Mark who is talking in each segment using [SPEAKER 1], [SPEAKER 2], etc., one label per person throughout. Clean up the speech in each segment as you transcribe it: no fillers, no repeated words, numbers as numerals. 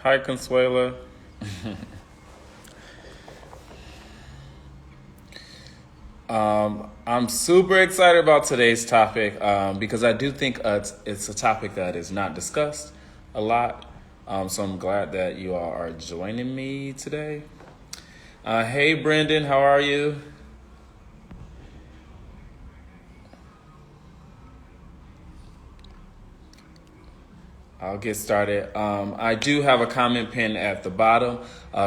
[SPEAKER 1] Hi, Consuela. I'm super excited about today's topic because I do think it's a topic that is not discussed a lot. So I'm glad that you all are joining me today. Hey, Brendan, how are you? I'll get started. I do have a comment pin at the bottom.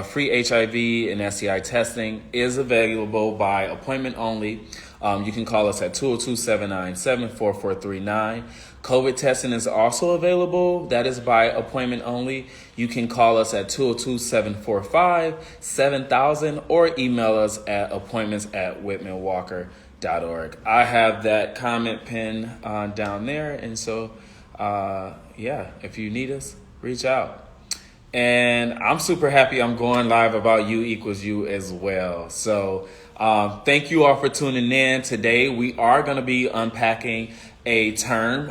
[SPEAKER 1] Free HIV and STI testing is available by appointment only. You can call us at 202-797-4439. COVID testing is also available. That is by appointment only. You can call us at 202-745-7000 or email us at appointments@Whitman-Walker.org. I have that comment pin down there, and so if you need us, reach out. And I'm super happy I'm going live about U equals U as well. So thank you all for tuning in. Today we are going to be unpacking a term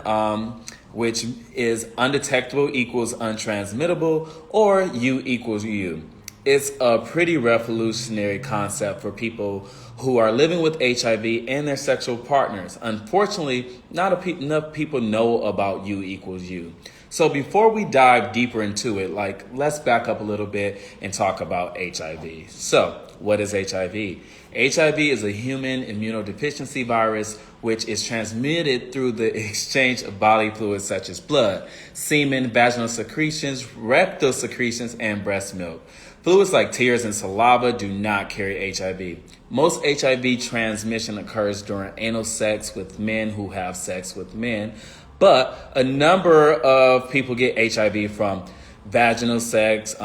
[SPEAKER 1] which is undetectable equals untransmittable, or U equals U. It's a pretty revolutionary concept for people who are living with HIV and their sexual partners. Unfortunately, not enough people know about U equals U. So before we dive deeper into it, let's back up a little bit and talk about HIV. So what is HIV? HIV is a human immunodeficiency virus which is transmitted through the exchange of bodily fluids such as blood, semen, vaginal secretions, rectal secretions, and breast milk. Fluids like tears and saliva do not carry HIV. Most HIV transmission occurs during anal sex with men who have sex with men, but a number of people get HIV from vaginal sex,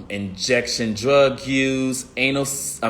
[SPEAKER 1] injection drug use, anal sex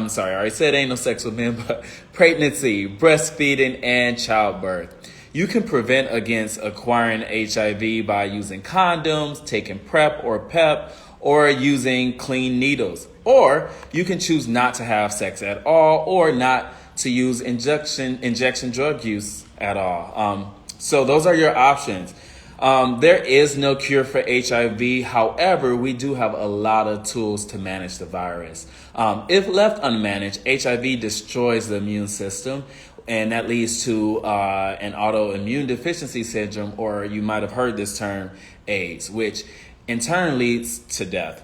[SPEAKER 1] with men, but pregnancy, breastfeeding, and childbirth. You can prevent against acquiring HIV by using condoms, taking PrEP or PEP, or using clean needles. Or you can choose not to have sex at all, or not to use injection drug use at all. So those are your options. There is no cure for HIV. However, we do have a lot of tools to manage the virus. If left unmanaged, HIV destroys the immune system, and that leads to an autoimmune deficiency syndrome, or you might have heard this term, AIDS, which in turn leads to death.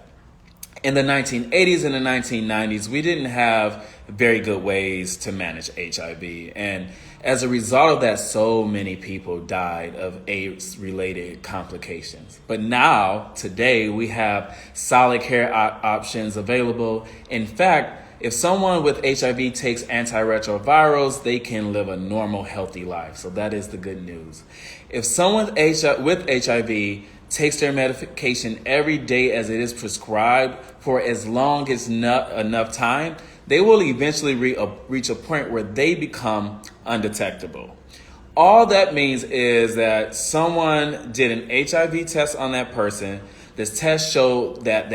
[SPEAKER 1] In the 1980s and the 1990s, we didn't have very good ways to manage HIV. And as a result of that, so many people died of AIDS-related complications. But now, today, we have solid care options available. In fact, if someone with HIV takes antiretrovirals, they can live a normal, healthy life. So that is the good news. If someone with HIV takes their medication every day as it is prescribed for as long as enough time, they will eventually reach a point where they become undetectable. All that means is that someone did an HIV test on that person. This test showed that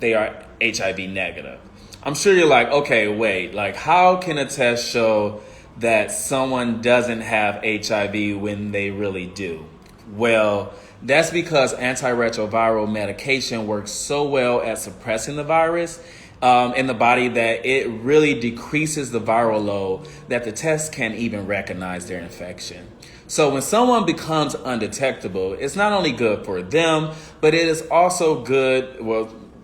[SPEAKER 1] they are HIV negative. I'm sure you're like, okay, wait, how can a test show that someone doesn't have HIV when they really do? Well, that's because antiretroviral medication works so well at suppressing the virus in the body that it really decreases the viral load that the test can't even recognize their infection. So when someone becomes undetectable, it's not only good for them, but it is also good,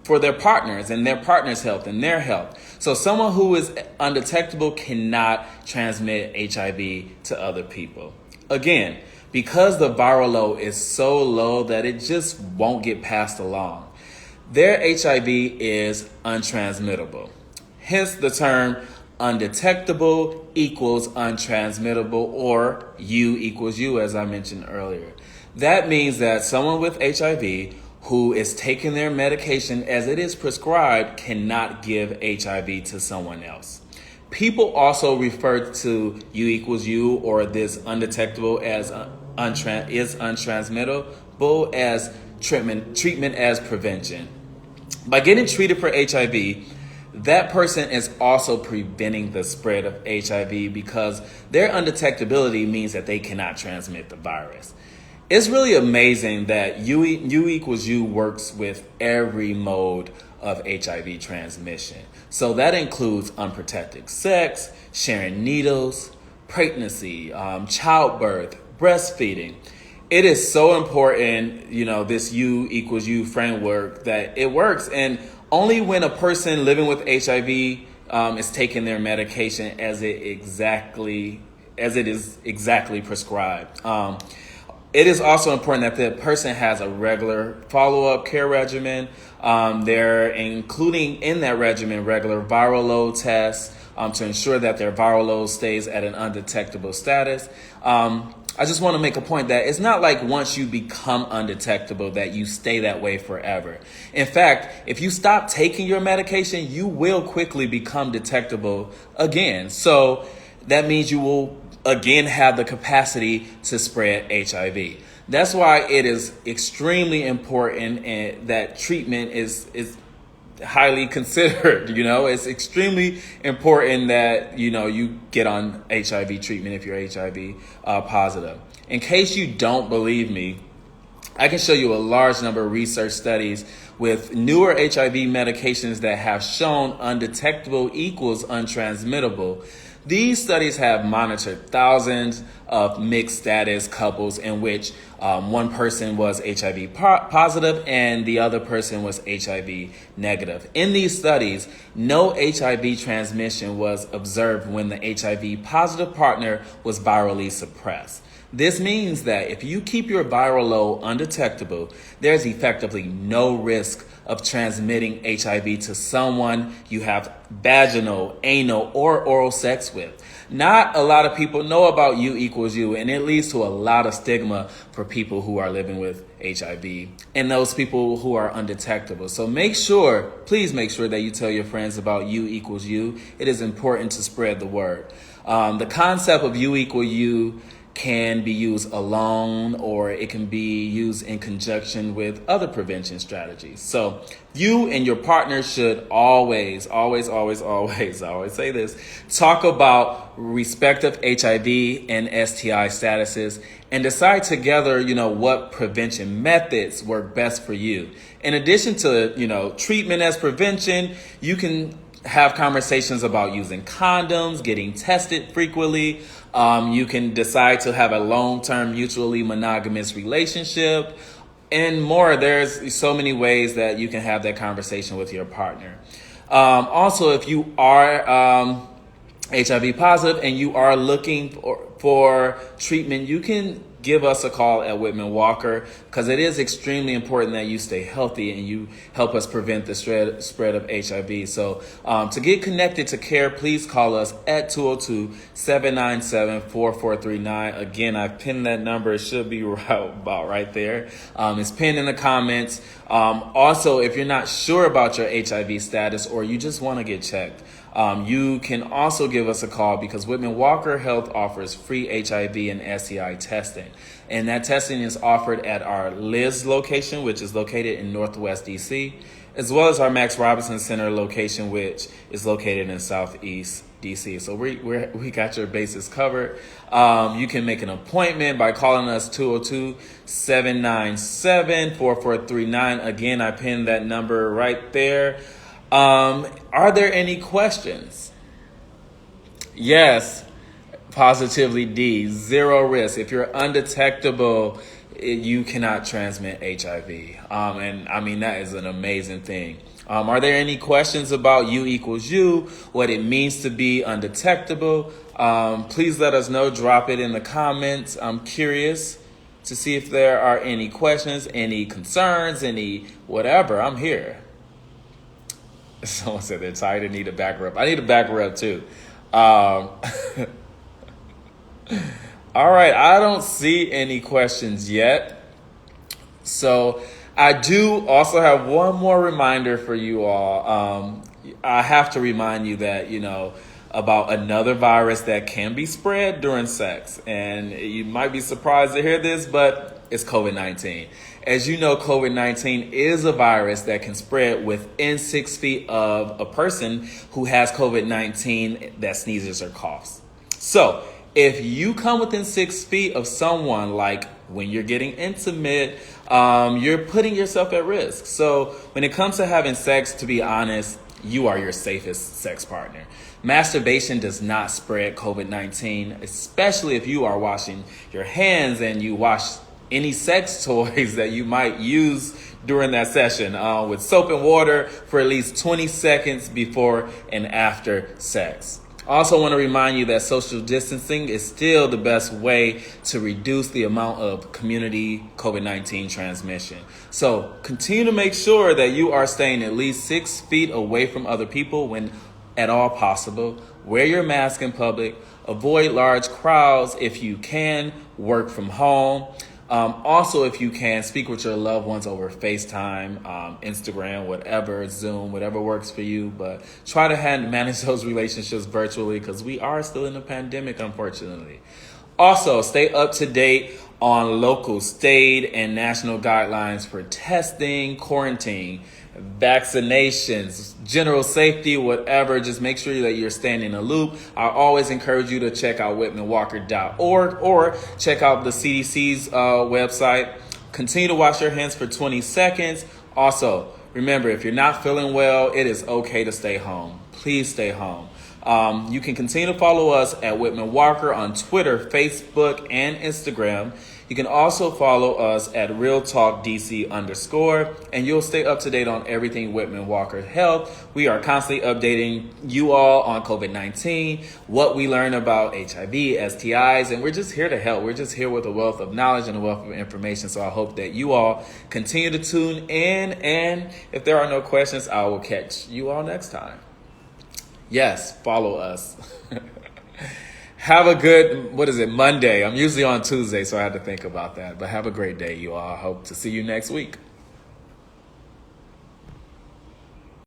[SPEAKER 1] for their partners and their partner's health and their health. So someone who is undetectable cannot transmit HIV to other people. Again, because the viral load is so low that it just won't get passed along, their HIV is untransmittable. Hence the term undetectable equals untransmittable, or U equals U, as I mentioned earlier. That means that someone with HIV who is taking their medication as it is prescribed cannot give HIV to someone else. People also refer to U equals U, or this undetectable as untransmittable, as treatment as prevention. By getting treated for HIV, that person is also preventing the spread of HIV because their undetectability means that they cannot transmit the virus. It's really amazing that U equals U works with every mode of HIV transmission. So that includes unprotected sex, sharing needles, pregnancy, childbirth, breastfeeding. It is so important, this U equals U framework, that it works. And only when a person living with HIV is taking their medication as it is exactly prescribed. It is also important that the person has a regular follow-up care regimen. They're including in that regimen regular viral load tests to ensure that their viral load stays at an undetectable status. I just want to make a point that it's not like once you become undetectable that you stay that way forever. In fact, if you stop taking your medication, you will quickly become detectable again. So that means you will again have the capacity to spread HIV. That's why it is extremely important that treatment is highly considered. It's extremely important that you get on HIV treatment if you're HIV positive. In case you don't believe me, I can show you a large number of research studies with newer HIV medications that have shown undetectable equals untransmittable. These studies have monitored thousands of mixed status couples in which one person was HIV positive and the other person was HIV negative. In these studies, no HIV transmission was observed when the HIV positive partner was virally suppressed. This means that if you keep your viral load undetectable, there's effectively no risk of transmitting HIV to someone you have vaginal, anal, or oral sex with. Not a lot of people know about U equals U, and it leads to a lot of stigma for people who are living with HIV and those people who are undetectable. So please make sure that you tell your friends about U equals U. It is important to spread the word. The concept of U equal U can be used alone, or it can be used in conjunction with other prevention strategies. So you and your partner should always, I always say this, talk about respective HIV and STI statuses and decide together, what prevention methods work best for you. In addition to, treatment as prevention, you can have conversations about using condoms, getting tested frequently. You can decide to have a long-term mutually monogamous relationship and more. There's so many ways that you can have that conversation with your partner. Also, if you are HIV positive and you are looking for treatment, you can give us a call at Whitman-Walker, because it is extremely important that you stay healthy and you help us prevent the spread of HIV. So to get connected to care, please call us at 202-797-4439. Again, I pinned that number. It should be about right there. It's pinned in the comments. Also, if you're not sure about your HIV status or you just want to get checked, you can also give us a call, because Whitman-Walker Health offers free HIV and STI testing. And that testing is offered at our Liz location, which is located in Northwest DC, as well as our Max Robinson Center location, which is located in Southeast DC. So we got your bases covered. You can make an appointment by calling us 202-797-4439. Again, I pinned that number right there. Are there any questions? Yes, positively D, zero risk. If you're undetectable, you cannot transmit HIV. And I mean, that is an amazing thing. Are there any questions about U equals U, what it means to be undetectable? Please let us know, drop it in the comments. I'm curious to see if there are any questions, any concerns, any whatever. I'm here. Someone said they're tired and need a back rub. I need a back rub too. All right, I don't see any questions yet. So I do also have one more reminder for you all. I have to remind you that, about another virus that can be spread during sex. And you might be surprised to hear this, but it's COVID-19. As you know, COVID-19 is a virus that can spread within 6 feet of a person who has COVID-19 that sneezes or coughs. So if you come within 6 feet of someone like when you're getting intimate, you're putting yourself at risk. So when it comes to having sex, to be honest, you are your safest sex partner. Masturbation does not spread COVID-19, especially if you are washing your hands and you wash any sex toys that you might use during that session with soap and water for at least 20 seconds before and after sex. Also want to remind you that social distancing is still the best way to reduce the amount of community COVID-19 transmission. So continue to make sure that you are staying at least 6 feet away from other people when at all possible. Wear your mask in public. Avoid large crowds if you can. Work from home. Also, if you can, speak with your loved ones over FaceTime, Instagram, whatever, Zoom, whatever works for you. But try to manage those relationships virtually because we are still in a pandemic, unfortunately. Also, stay up to date on local, state, and national guidelines for testing, quarantine, vaccinations, general safety, whatever. Just make sure that you're staying in a loop. I always encourage you to check out Whitman-Walker.org or check out the CDC's website. Continue to wash your hands for 20 seconds. Also, remember, if you're not feeling well, it is okay to stay home. Please stay home. You can continue to follow us at Whitman-Walker on Twitter, Facebook, and Instagram. You can also follow us at RealTalkDC_, and you'll stay up to date on everything Whitman-Walker Health. We are constantly updating you all on COVID-19, what we learn about HIV, STIs, and we're just here to help. We're just here with a wealth of knowledge and a wealth of information. So I hope that you all continue to tune in, and if there are no questions, I will catch you all next time. Yes, follow us. Have a good, Monday. I'm usually on Tuesday, so I had to think about that. But have a great day, you all. I hope to see you next week.